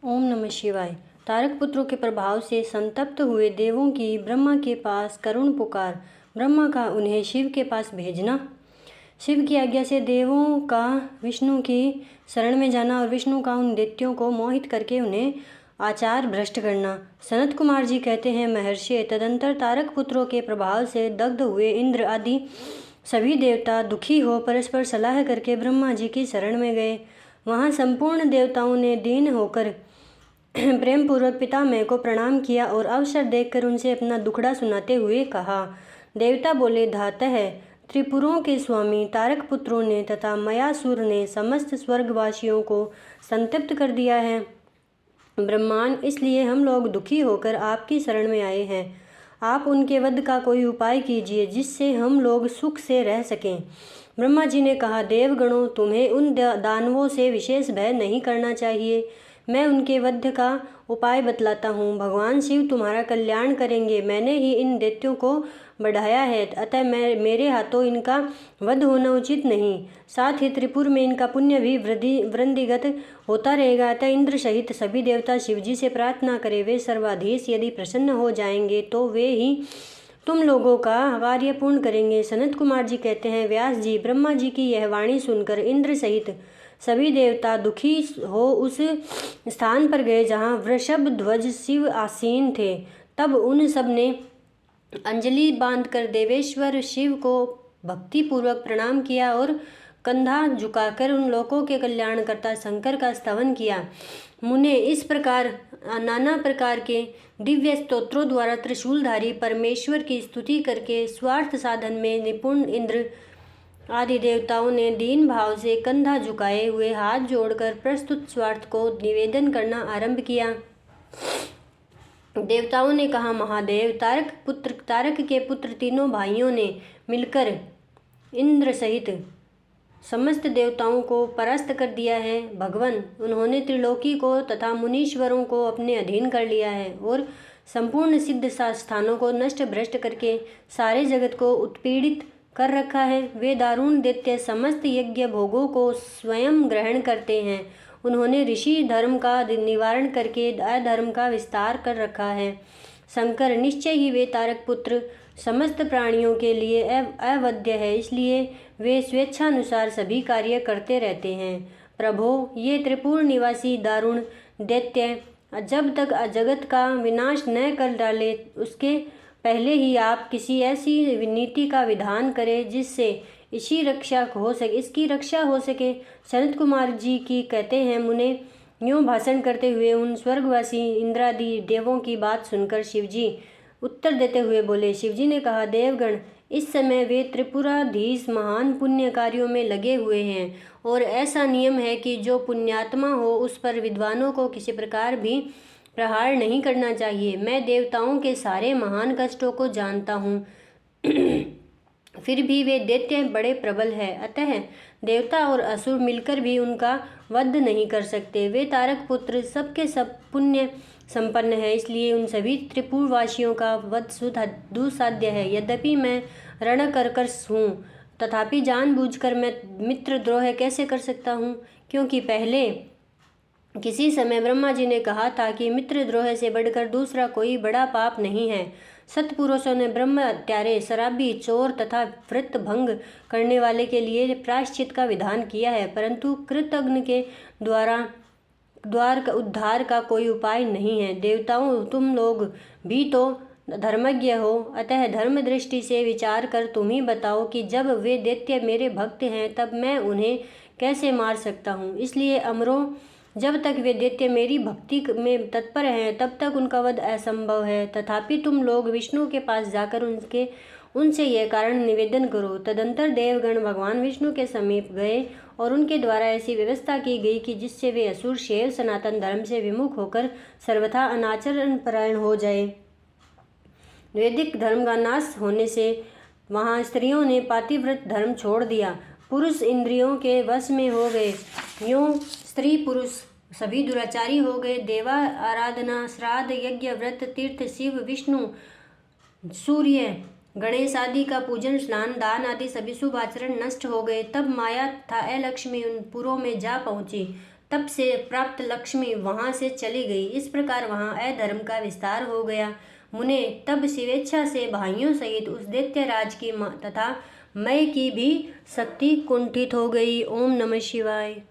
ओम नमः शिवाय। तारक पुत्रों के प्रभाव से संतप्त हुए देवों की ब्रह्मा के पास करुण पुकार। ब्रह्मा का उन्हें शिव के पास भेजना। शिव की आज्ञा से देवों का विष्णु की शरण में जाना और विष्णु का उन दैत्यों को मोहित करके उन्हें आचार भ्रष्ट करना। सनत कुमार जी कहते हैं, महर्षि, तदंतर तारक पुत्रों के प्रभाव से दग्ध हुए इंद्र आदि सभी देवता दुखी हो परस्पर सलाह करके ब्रह्मा जी की शरण में गए। वहाँ संपूर्ण देवताओं ने दीन होकर प्रेम पूर्वक पितामह को प्रणाम किया और अवसर देखकर उनसे अपना दुखड़ा सुनाते हुए कहा। देवता बोले, धातः त्रिपुरों के स्वामी तारक पुत्रों ने तथा मयासुर ने समस्त स्वर्गवासियों को संतप्त कर दिया है। ब्रह्मांड, इसलिए हम लोग दुखी होकर आपकी शरण में आए हैं। आप उनके वध का कोई उपाय कीजिए जिससे हम लोग सुख से रह सकें। ब्रह्मा जी ने कहा, देवगणों, तुम्हें उन दानवों से विशेष भय नहीं करना चाहिए। मैं उनके वध का उपाय बतलाता हूँ। भगवान शिव तुम्हारा कल्याण करेंगे। मैंने ही इन दैत्यों को बढ़ाया है, अतः मेरे हाथों इनका वध होना उचित नहीं। साथ ही त्रिपुर में इनका पुण्य भी वृद्धिगत होता रहेगा। अतः इंद्र सहित सभी देवता शिवजी से प्रार्थना करें। वे सर्वाधीश यदि प्रसन्न हो जाएंगे तो वे ही तुम लोगों का कार्य पूर्ण करेंगे। सनत कुमार जी कहते हैं, व्यास जी, ब्रह्मा जी की यह वाणी सुनकर इंद्र सहित सभी देवता दुखी हो उस स्थान पर गए जहाँ वृषभ ध्वज शिव आसीन थे। तब उन सब ने अंजलि बांधकर देवेश्वर शिव को भक्ति पूर्वक प्रणाम किया और कंधा झुकाकर उन लोकों के कल्याणकर्ता शंकर का स्तवन किया। मुने इस प्रकार नाना प्रकार के दिव्य स्तोत्रों द्वारा त्रिशूलधारी परमेश्वर की स्तुति करके स्वार्थ साधन में निपुण इंद्र आदि देवताओं ने दीन भाव से कंधा झुकाए हुए हाथ जोड़कर प्रस्तुत स्वार्थ को निवेदन करना आरंभ किया। देवताओं ने कहा, महादेव, तारक के पुत्र तीनों भाइयों ने मिलकर इंद्र सहित समस्त देवताओं को परास्त कर दिया है। भगवान, उन्होंने त्रिलोकी को तथा मुनीश्वरों को अपने अधीन कर लिया है और संपूर्ण सिद्ध स्थानों को नष्ट भ्रष्ट करके सारे जगत को उत्पीड़ित कर रखा है। वे दारुण दैत्य समस्त यज्ञ भोगों को स्वयं ग्रहण करते हैं। उन्होंने ऋषि धर्म का निवारण करके अधर्म का विस्तार कर रखा है। शंकर, निश्चय ही वे तारक पुत्र समस्त प्राणियों के लिए अवध्य है, इसलिए वे स्वेच्छानुसार सभी कार्य करते रहते हैं। प्रभो, ये त्रिपुर निवासी दारुण दैत्य जब तक जगत का विनाश न कर डाले उसके पहले ही आप किसी ऐसी नीति का विधान करें जिससे इसकी रक्षा हो सके। सनत कुमार जी की कहते हैं, मुने यूँ भाषण करते हुए उन स्वर्गवासी इंद्रादि देवों की बात सुनकर शिवजी उत्तर देते हुए बोले। शिवजी ने कहा, देवगण, इस समय वे त्रिपुराधीश महान पुण्य कार्यों में लगे हुए हैं और ऐसा नियम है कि जो पुण्यात्मा हो उस पर विद्वानों को किसी प्रकार भी प्रहार नहीं करना चाहिए। मैं देवताओं के सारे महान कष्टों को जानता हूँ फिर भी वे दैत्य बड़े प्रबल है, अतः देवता और असुर मिलकर भी उनका वध नहीं कर सकते। वे तारक पुत्र सबके सब पुण्य संपन्न है, इसलिए उन सभी त्रिपुरवासियों का वध दुस्साध्य है। यद्यपि मैं रणकर्कश हूँ, तथापि जानबूझकर मैं मित्रद्रोह कैसे कर सकता हूँ? क्योंकि पहले किसी समय ब्रह्मा जी ने कहा था कि मित्रद्रोह से बढ़कर दूसरा कोई बड़ा पाप नहीं है। सत्पुरुषों ने ब्रह्म हत्यारे, शराबी, चोर तथा व्रत भंग करने वाले के लिए प्रायश्चित का विधान किया है, परंतु कृतघ्न के द्वार उद्धार का कोई उपाय नहीं है। देवताओं, तुम लोग भी तो धर्मज्ञ हो, अतः धर्म दृष्टि से विचार कर तुम ही बताओ कि जब वे दैत्य मेरे भक्त हैं तब मैं उन्हें कैसे मार सकता हूँ। इसलिए अमरों, जब तक वे दैत्य मेरी भक्ति में तत्पर हैं तब तक उनका वध असंभव है। तथापि तुम लोग विष्णु के पास जाकर उनसे यह कारण निवेदन करो। तदंतर देवगण भगवान विष्णु के समीप गए और उनके द्वारा ऐसी व्यवस्था की गई कि जिससे वे असुर शैव सनातन धर्म से विमुख होकर सर्वथा अनाचरण परायण हो जाए। वैदिक धर्म का नाश होने से वहाँ स्त्रियों ने पातिव्रत धर्म छोड़ दिया, पुरुष इंद्रियों के वश में हो गए। यूँ स्त्री पुरुष सभी दुराचारी हो गए। देवा आराधना, श्राद्ध, यज्ञ, व्रत, तीर्थ, शिव, विष्णु, सूर्य, गणेश आदि का पूजन, स्नान, दान आदि सभी शुभ आचरण नष्ट हो गए। तब माया तथा अलक्ष्मी उन पुरों में जा पहुंची। तप से प्राप्त लक्ष्मी वहाँ से चली गई। इस प्रकार वहाँ अधर्म का विस्तार हो गया। मुने तब शिवेच्छा से भाइयों सहित उस दैत्य राज की तथा मय की भी शक्ति कुंठित हो गई। ओम नमः शिवाय।